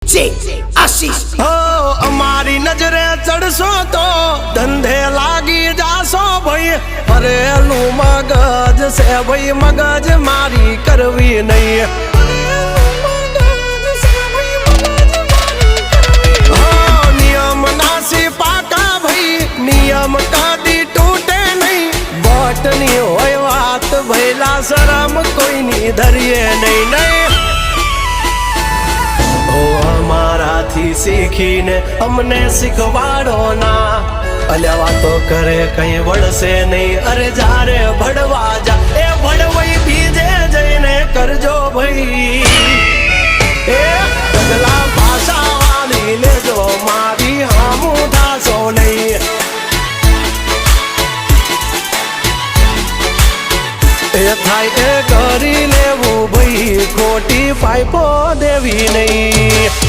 આશીષ અમારી નજરે ચડશો તો ધંધે લાગી જાશો ભાઈ ભરેલું મગજ છે ભાઈ મગજ મારી કરવી નહીં નિયમ નાસી પાકા ભાઈ નિયમ કદી તૂટે નહીં બટની હોય વાત ભૈલા શરમ કોઈની ધરીએ નહીં નહીં અમારાથી શીખીને અમને શીખવાડો ના અલ્યા વાતો કરે કઈ વળશે નહીં અરે જારે ભડવા જા એ ભડવાઈ બીજે જઈને કરજો ભાઈ એ પગલા ભાષા વાળી લેજો મારી હામું થાશો નહીં એ થાય એ કરી લેવું ભાઈ ખોટી પાઇપો દેવી નહીં